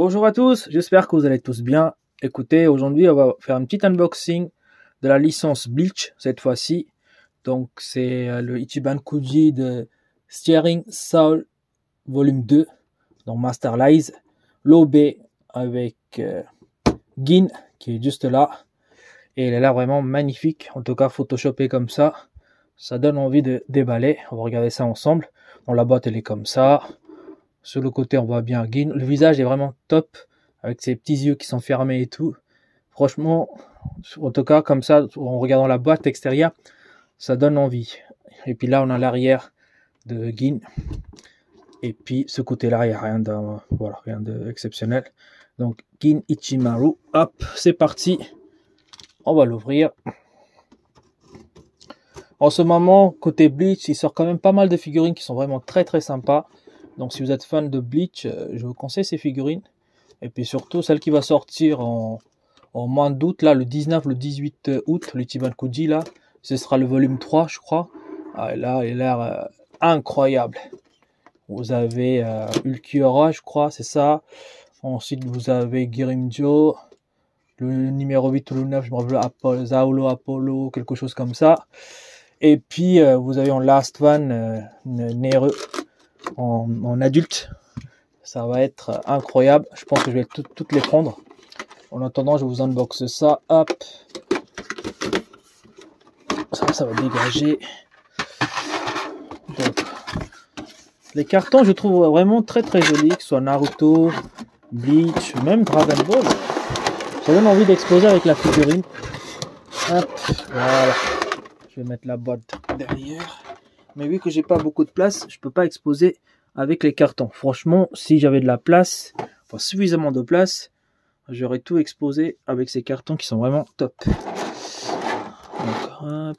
Bonjour à tous, j'espère que vous allez tous bien. Écoutez, aujourd'hui on va faire un petit unboxing de la licence Bleach cette fois-ci. Donc c'est le Ichiban Kuji de Steering Soul Volume 2, donc Masterlize, l'OB avec Gin qui est juste là. Et elle est là vraiment magnifique, en tout cas photoshopé comme ça donne envie de déballer. On va regarder ça ensemble. Bon, la boîte elle est comme ça. Sur le côté, on voit bien Gin. Le visage est vraiment top, avec ses petits yeux qui sont fermés et tout. Franchement, en tout cas, comme ça, en regardant la boîte extérieure, ça donne envie. Et puis là, on a l'arrière de Gin. Et puis, ce côté-là, il n'y a rien de, voilà, rien d'exceptionnel. Donc, Gin Ichimaru. Hop, c'est parti. On va l'ouvrir. En ce moment, côté Bleach, il sort quand même pas mal de figurines qui sont vraiment très très sympas. Donc si vous êtes fan de Bleach, je vous conseille ces figurines. Et puis surtout celle qui va sortir en mois d'août, là le 19, le 18 août, le Ichiban Kuji là, ce sera le volume 3 je crois. Ah, là il a l'air incroyable. Vous avez Ulquiorra je crois, c'est ça. Ensuite vous avez Girimjo, le numéro 8 ou le 9, je me rappelle, Zaolo Apollo, quelque chose comme ça. Et puis vous avez en last one Nere en adulte. Ça va être incroyable. Je pense que je vais toutes les prendre. En attendant, je vous unboxe ça. Hop. Ça va dégager. Donc, les cartons, je trouve vraiment très très jolis. Que ce soit Naruto, Bleach, même Dragon Ball. Ça donne envie d'exploser avec la figurine. Hop. Voilà. Je vais mettre la boîte derrière. Mais vu que j'ai pas beaucoup de place, je peux pas exposer avec les cartons. Franchement, si j'avais de la place, enfin suffisamment de place, j'aurais tout exposé avec ces cartons qui sont vraiment top. Donc, hop.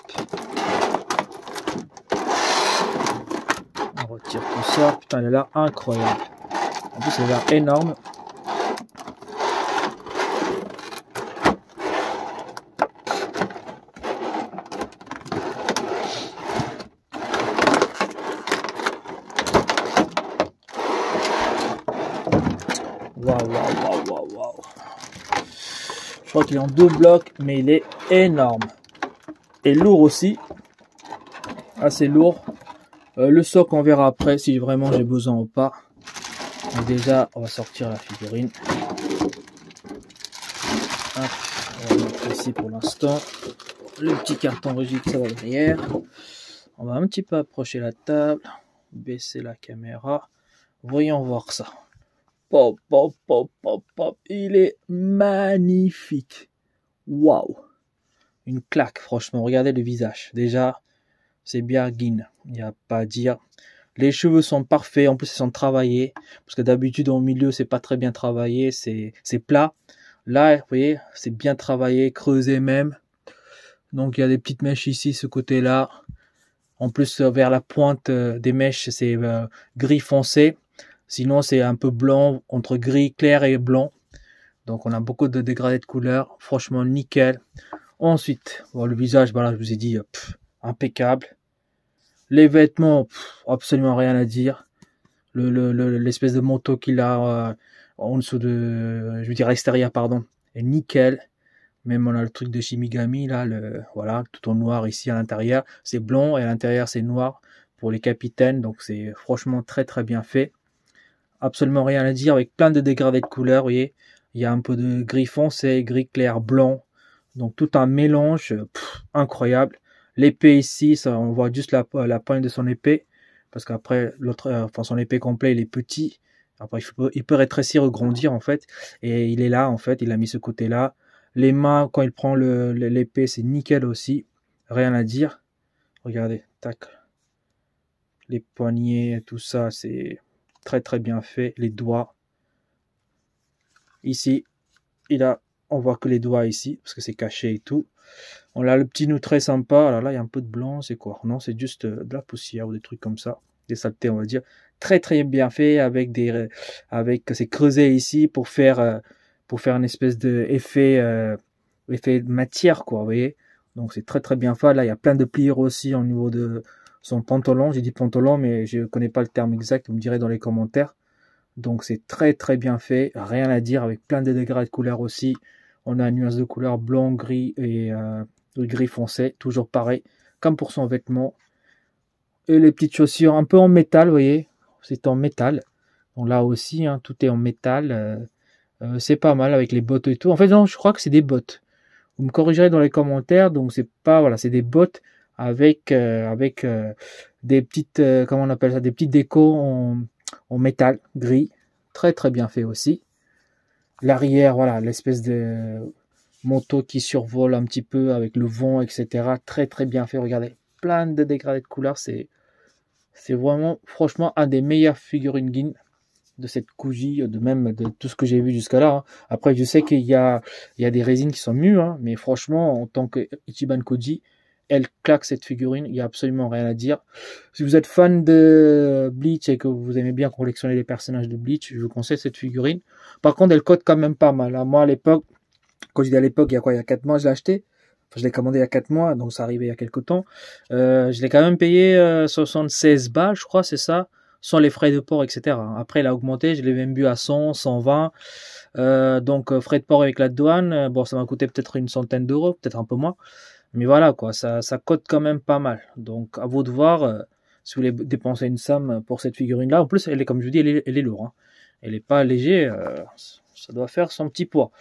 On retire tout ça. Putain, elle est là incroyable. En plus, elle a l'air énorme. Waouh. Je crois qu'il est en 2 blocs, mais il est énorme. Et lourd aussi. Assez lourd. Le socle, on verra après si vraiment j'ai besoin ou pas. Donc déjà, on va sortir la figurine. Hop, on va mettre ici pour l'instant. Le petit carton rigide, ça va derrière. On va un petit peu approcher la table. Baisser la caméra. Voyons voir ça. Pop. Il est magnifique. Waouh. Une claque, franchement. Regardez le visage. Déjà, c'est bien Gin. Il n'y a pas à dire. Les cheveux sont parfaits. En plus, ils sont travaillés. Parce que d'habitude, au milieu, c'est pas très bien travaillé. C'est plat. Là, vous voyez, c'est bien travaillé, creusé même. Donc, il y a des petites mèches ici, ce côté-là. En plus, vers la pointe des mèches, c'est gris foncé. Sinon, c'est un peu blanc, entre gris clair et blanc. Donc, on a beaucoup de dégradés de couleurs. Franchement, nickel. Ensuite, bon, le visage, voilà, je vous ai dit, impeccable. Les vêtements, absolument rien à dire. L'espèce de manteau qu'il a en dessous de, je veux dire, extérieur, pardon, est nickel. Même on a le truc de Shimigami, là, voilà, tout en noir ici à l'intérieur. C'est blanc et à l'intérieur, c'est noir pour les capitaines. Donc, c'est franchement très, très bien fait. Absolument rien à dire, avec plein de dégradés de couleurs, vous voyez, il y a un peu de gris foncé, gris clair, blanc, donc tout un mélange incroyable. L'épée ici, ça, on voit juste la pointe de son épée, parce qu'après l'autre, enfin son épée complet, il est petit. Après il peut rétrécir ou grandir en fait, et il est là en fait, il a mis ce côté là. Les mains, quand il prend l'épée, c'est nickel aussi, rien à dire. Regardez, tac, les poignets, tout ça, c'est très très bien fait. Les doigts ici, on voit que les doigts ici parce que c'est caché et tout. On a le petit nœud très sympa. Alors là il y a un peu de blanc, c'est quoi? Non, c'est juste de la poussière ou des trucs comme ça, des saletés on va dire. Très très bien fait avec c'est creusé ici pour faire une espèce de effet de matière quoi, vous voyez. Donc c'est très très bien fait. Là il y a plein de pliures aussi au niveau de son pantalon. J'ai dit pantalon mais je connais pas le terme exact, vous me direz dans les commentaires. Donc c'est très très bien fait, rien à dire, avec plein de degrés de couleur aussi. On a une nuance de couleur blanc, gris et gris foncé, toujours pareil, comme pour son vêtement. Et les petites chaussures un peu en métal, vous voyez, c'est en métal. Donc là aussi, hein, tout est en métal. C'est pas mal avec les bottes et tout. En fait, non, je crois que c'est des bottes. Vous me corrigerez dans les commentaires. Donc c'est pas, voilà, c'est des bottes avec des petites, comment on appelle ça, des petites décos en métal gris, très très bien fait aussi. L'arrière, voilà, l'espèce de manteau qui survole un petit peu avec le vent, etc. Très très bien fait. Regardez, plein de dégradés de couleurs. C'est vraiment, franchement, un des meilleurs figurines Gin de cette Kuji, de tout ce que j'ai vu jusqu'à là. Hein. Après, je sais qu'il y a des résines qui sont mieux, hein, mais franchement, en tant que Ichiban Koji, elle claque cette figurine, il n'y a absolument rien à dire. Si vous êtes fan de Bleach et que vous aimez bien collectionner les personnages de Bleach, je vous conseille cette figurine. Par contre, elle cote quand même pas mal. Hein. Moi, à l'époque, quand je dis à l'époque, il y a quoi, il y a 4 mois, je l'ai acheté. Enfin, je l'ai commandé il y a 4 mois, donc ça arrivait il y a quelques temps. Je l'ai quand même payé 76 balles, je crois, c'est ça, sans les frais de port, etc. Après, il a augmenté, je l'ai même vu à 100, 120. Donc, frais de port avec la douane, bon, ça m'a coûté peut-être une centaine d'euros, peut-être un peu moins. Mais voilà, quoi, ça cote quand même pas mal. Donc, à vous de voir si vous voulez dépenser une somme pour cette figurine-là. En plus, elle est, comme je vous dis, elle est lourde. Hein. Elle n'est pas léger, ça doit faire son petit poids.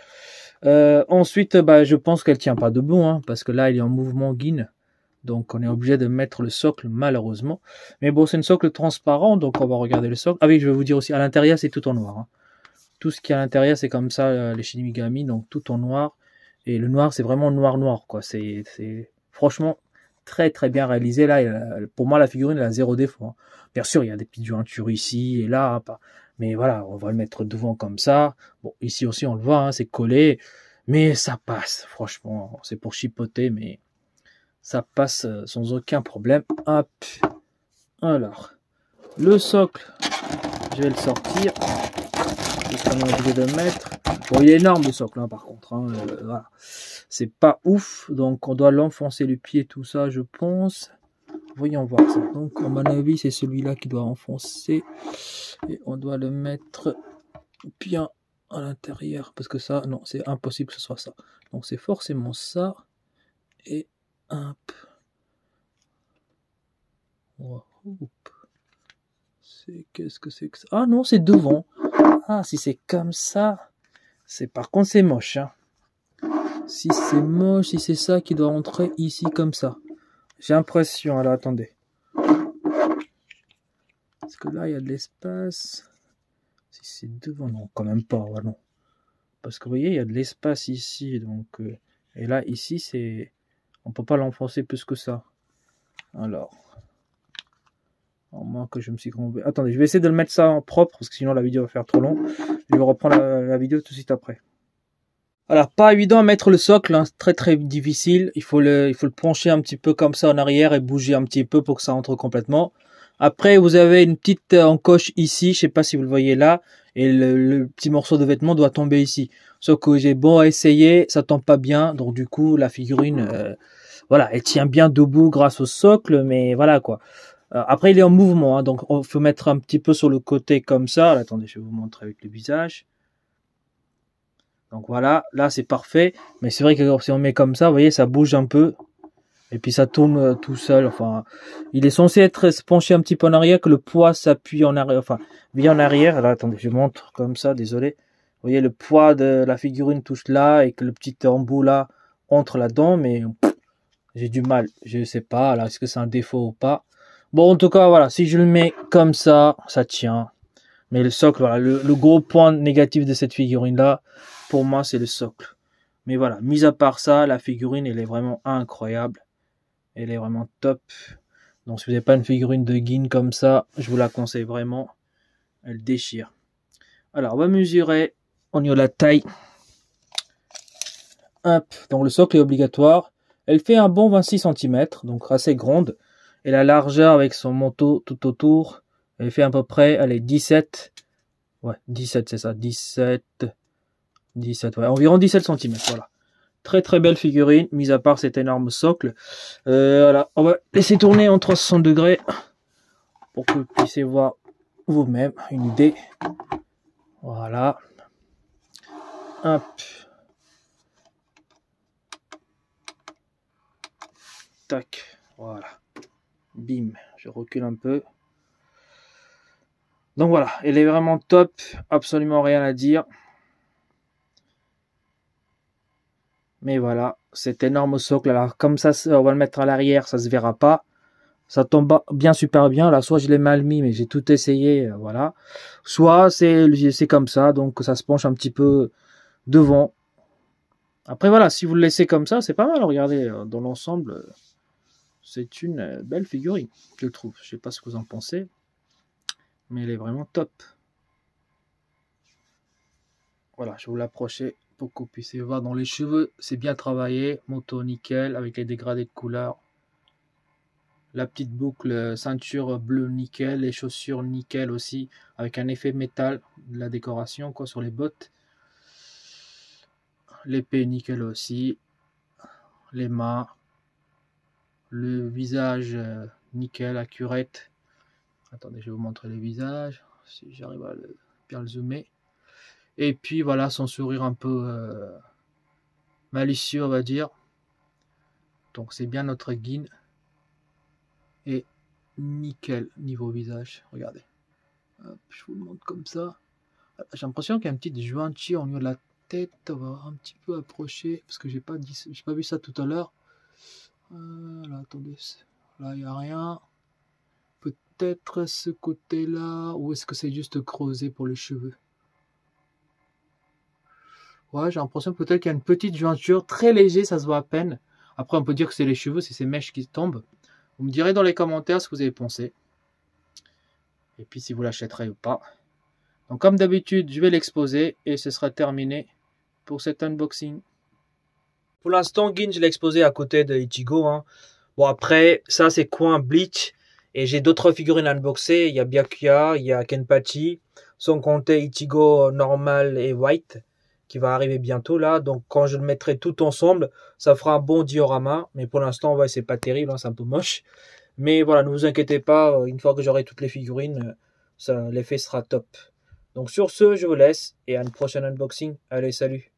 Ensuite, bah, je pense qu'elle tient pas debout, hein, parce que là, il est en mouvement Gin. Donc, on est obligé de mettre le socle, malheureusement. Mais bon, c'est une socle transparent, donc on va regarder le socle. Ah oui, je vais vous dire aussi, à l'intérieur, c'est tout en noir. Hein. Tout ce qui est à l'intérieur, c'est comme ça, les Shin Megami, donc tout en noir. Et le noir, c'est vraiment noir, quoi. C'est franchement très, très bien réalisé. Là, pour moi, la figurine, elle a zéro défaut. Hein. Bien sûr, il y a des petites jointures ici et là, hein, mais voilà, on va le mettre devant comme ça. Bon, ici aussi, on le voit, hein, c'est collé. Mais ça passe, franchement. C'est pour chipoter, mais ça passe sans aucun problème. Hop. Alors, le socle, je vais le sortir. C'est ce qu'on est obligé de mettre. Bon, il est énorme le socle, hein, par contre. Hein, voilà. C'est pas ouf, donc on doit l'enfoncer le pied, tout ça, je pense. Voyons voir ça. Donc, à mon avis, c'est celui-là qui doit enfoncer. Et on doit le mettre bien à l'intérieur. Parce que ça, non, c'est impossible que ce soit ça. Donc, c'est forcément ça. Et hop. Wow. Qu'est-ce que c'est que ça? Ah non, c'est devant. Ah, si c'est comme ça, par contre c'est moche. Hein. Si c'est moche, si c'est ça qui doit rentrer ici comme ça. J'ai l'impression, alors attendez. Parce que là, il y a de l'espace. Si c'est devant, non, quand même pas, ouais, non. Parce que vous voyez, il y a de l'espace ici, donc... et là, ici, c'est... On peut pas l'enfoncer plus que ça. Alors... À moins que je me suis trompé. Attendez, je vais essayer de le mettre ça en propre, parce que sinon la vidéo va faire trop long. Je vais reprendre la vidéo tout de suite après. Alors, pas évident à mettre le socle, hein, très très difficile. Il faut le pencher un petit peu comme ça en arrière et bouger un petit peu pour que ça entre complètement. Après, vous avez une petite encoche ici, je sais pas si vous le voyez là, et le petit morceau de vêtement doit tomber ici. Sauf que j'ai beau essayer, ça tombe pas bien, donc du coup, la figurine, voilà, elle tient bien debout grâce au socle, mais voilà quoi. Après, il est en mouvement, hein, donc il faut mettre un petit peu sur le côté comme ça. Alors, attendez, je vais vous montrer avec le visage. Donc voilà, là c'est parfait. Mais c'est vrai que si on met comme ça, vous voyez, ça bouge un peu. Et puis ça tourne tout seul. Enfin, il est censé être penché un petit peu en arrière, que le poids s'appuie en arrière. Enfin, vient en arrière. Là, attendez, je montre comme ça, désolé. Vous voyez, le poids de la figurine touche là et que le petit embout là entre là-dedans. Mais j'ai du mal. Je sais pas, là, est-ce que c'est un défaut ou pas. Bon, en tout cas, voilà, si je le mets comme ça, ça tient. Mais le socle, voilà, le gros point négatif de cette figurine-là, pour moi, c'est le socle. Mais voilà, mis à part ça, la figurine, elle est vraiment incroyable. Elle est vraiment top. Donc, si vous n'avez pas une figurine de Gin comme ça, je vous la conseille vraiment. Elle déchire. Alors, on va mesurer au niveau de la taille. Hop, donc le socle est obligatoire. Elle fait un bon 26 cm, donc assez grande. Et la largeur avec son manteau tout autour, elle fait à peu près, allez, 17. Ouais, 17, c'est ça, 17, ouais, environ 17 cm, voilà. Très très belle figurine, mis à part cet énorme socle. Voilà, on va laisser tourner en 360 degrés pour que vous puissiez voir vous-même une idée. Voilà. Hop. Tac. Voilà. Bim. Je recule un peu. Donc voilà, elle est vraiment top. Absolument rien à dire. Mais voilà, cet énorme socle. Alors comme ça, on va le mettre à l'arrière, ça se verra pas. Ça tombe bien super bien. Là, soit je l'ai mal mis, mais j'ai tout essayé, voilà. Soit c'est comme ça, donc ça se penche un petit peu devant. Après voilà, si vous le laissez comme ça, c'est pas mal. Regardez, dans l'ensemble, c'est une belle figurine, je trouve. Je sais pas ce que vous en pensez, mais elle est vraiment top. Voilà, je vais vous l'approcher pour que vous puissiez voir. Dans les cheveux, c'est bien travaillé, moto nickel avec les dégradés de couleur. La petite boucle ceinture bleu nickel, les chaussures nickel aussi, avec un effet métal de la décoration quoi sur les bottes. L'épée nickel aussi, les mains, le visage nickel, accurate. Attendez, je vais vous montrer le visage, si j'arrive à bien le zoomer. Et puis voilà, son sourire un peu malicieux, on va dire. Donc c'est bien notre guine. Et nickel niveau visage, regardez. Hop, je vous le montre comme ça. J'ai l'impression qu'il y a une petite jointure au niveau de la tête. On va un petit peu approcher parce que j'ai pas vu ça tout à l'heure. Là, attendez, là il n'y a rien. Peut-être ce côté-là, ou est-ce que c'est juste creusé pour les cheveux? Ouais, j'ai l'impression peut-être qu'il y a une petite jointure, très léger, ça se voit à peine. Après, on peut dire que c'est les cheveux, c'est ces mèches qui tombent. Vous me direz dans les commentaires ce que vous avez pensé. Et puis si vous l'achèterez ou pas. Donc comme d'habitude, je vais l'exposer et ce sera terminé pour cet unboxing. Pour l'instant, Gin, je l'ai exposé à côté de Ichigo. Hein. Bon après, ça c'est coin Bleach. Et j'ai d'autres figurines unboxées. Il y a Byakuya, il y a Kenpachi. Sans compter Ichigo normal et white qui va arriver bientôt là. Donc quand je le mettrai tout ensemble, ça fera un bon diorama. Mais pour l'instant, ouais, c'est pas terrible, hein, c'est un peu moche. Mais voilà, ne vous inquiétez pas, une fois que j'aurai toutes les figurines, l'effet sera top. Donc sur ce, je vous laisse et à une prochaine unboxing. Allez, salut!